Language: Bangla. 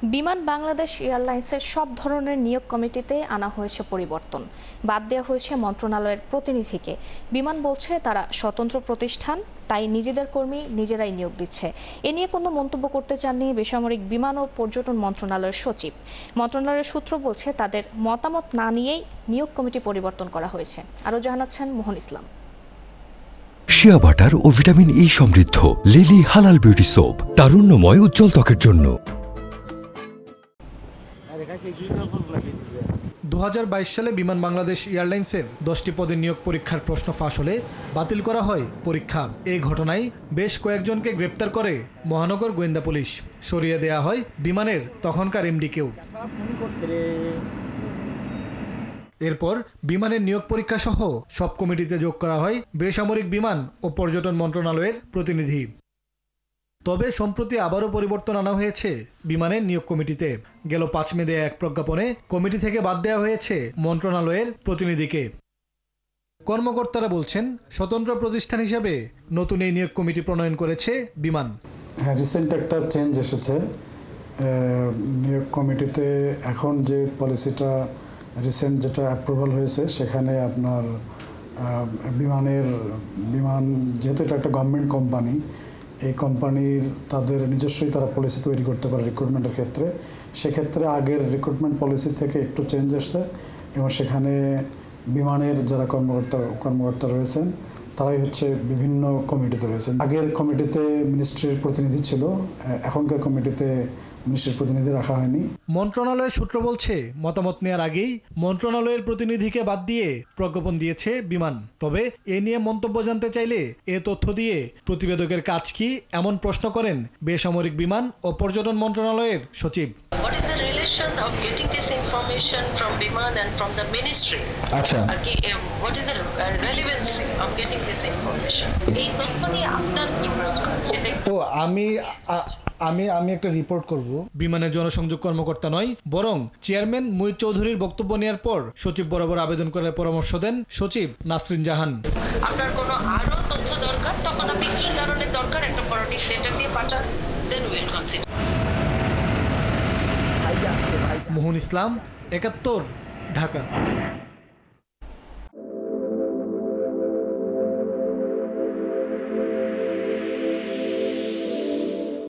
বিমান বাংলাদেশ এয়ারলাইন্সের সব ধরনের নিয়োগ কমিটিতে আনা হয়েছে পরিবর্তন। বাদ দেওয়া হয়েছে মন্ত্রণালয়ের প্রতিনিধিকে। বিমান বলছে তারা স্বতন্ত্র প্রতিষ্ঠান, তাই নিজেদের কর্মী নিজেরাই নিয়োগ দিচ্ছে। এ নিয়ে কোনো মন্তব্য করতে চাননি বেসামরিক বিমান ও পর্যটন মন্ত্রণালয়ের সচিব। মন্ত্রণালয়ের সূত্র বলছে তাদের মতামত না নিয়েই নিয়োগ কমিটি পরিবর্তন করা হয়েছে। আরও জানাচ্ছেন মোহন ইসলাম। শিয়া বাটার ও ভিটামিন ই সমৃদ্ধ লিলি হালাল বিউটি সোপ, তারুণ্যময় উজ্জ্বল ত্বকের জন্য। 2022 সালে বিমান বাংলাদেশ এয়ারলাইন্সের 10টি পদে নিয়োগ পরীক্ষার প্রশ্ন ফাঁস হলে বাতিল করা হয় পরীক্ষা। এই ঘটনায় বেশ কয়েকজনকে গ্রেপ্তার করে মহানগর গোয়েন্দা পুলিশ। সরিয়ে দেয়া হয় বিমানের তখনকার এমডিকেও। এরপর বিমানের নিয়োগ পরীক্ষা সহ সব কমিটিতে যোগ করা হয় বেসামরিক বিমান ও পর্যটন মন্ত্রণালয়ের প্রতিনিধি। তবে সম্প্রতি আবারও পরিবর্তন আনা হয়েছে বিমানের নিয়োগ কমিটিতে। গেল 5 মে দেয়া এক প্রজ্ঞাপনে কমিটি থেকে বাদ দেওয়া হয়েছে মন্ত্রণালয়ের প্রতিনিধিকে। কর্মকর্তারা বলছেন, স্বতন্ত্র প্রতিষ্ঠান হিসেবে নতুন এই নিয়োগ কমিটি প্রণয়ন করেছে বিমান। হ্যাঁ, রিসেন্ট একটা চেঞ্জ এসেছে নিয়োগ কমিটিতে। এখন যে পলিসিটা রিসেন্ট যেটা অ্যাপ্রুভাল হয়েছে, সেখানে আপনার বিমান যেহেতু এটা একটা গভর্নমেন্ট কোম্পানি, এই কোম্পানির তাদের নিজস্বই তারা পলিসি তৈরি করতে পারে রিক্রুটমেন্টের ক্ষেত্রে। সেক্ষেত্রে আগের রিক্রুটমেন্ট পলিসি থেকে একটু চেঞ্জ এসছে এবং সেখানে বিমানের যারা কর্মকর্তা রয়েছেন তারাই হচ্ছে বিভিন্ন কমিটিতে রয়েছেন। আগের কমিটিতে মিনিস্ট্রির প্রতিনিধি ছিল, এখনকার কমিটিতে মিনিস্ট্রির প্রতিনিধি রাখা হয়নি। মন্ত্রণালয়ের সূত্র বলছে, মতামত নেওয়ার আগেই মন্ত্রণালয়ের প্রতিনিধিকে বাদ দিয়ে প্রজ্ঞাপন দিয়েছে বিমান। তবে এ নিয়ে মন্তব্য জানতে চাইলে এ তথ্য দিয়ে প্রতিবেদকের কাজ কি, এমন প্রশ্ন করেন বেসামরিক বিমান ও পর্যটন মন্ত্রণালয়ের সচিব। What is the relation of getting this information from Biman and from the ministry? আচ্ছা, what is the relevancy of getting this information? এই তথ্য নিয়ে আপনার কি প্রয়োজন? তো আমি একটা রিপোর্ট করব। বিমানের জনসংযোগ কর্মকর্তা নয়, বরং চেয়ারম্যান মুহিত চৌধুরীর বক্তব্য নেওয়ার পর সচিব বরাবর আবেদন করার পরামর্শ দেন সচিব নাসরিন জাহান। আপনার কোনো আরো তথ্য দরকার, তখন আপনি কি কারণে দরকার একটা পলিটিক্স লেটার দিয়ে পাঠান, then will consider. Mohan Islam, 71, Dhaka.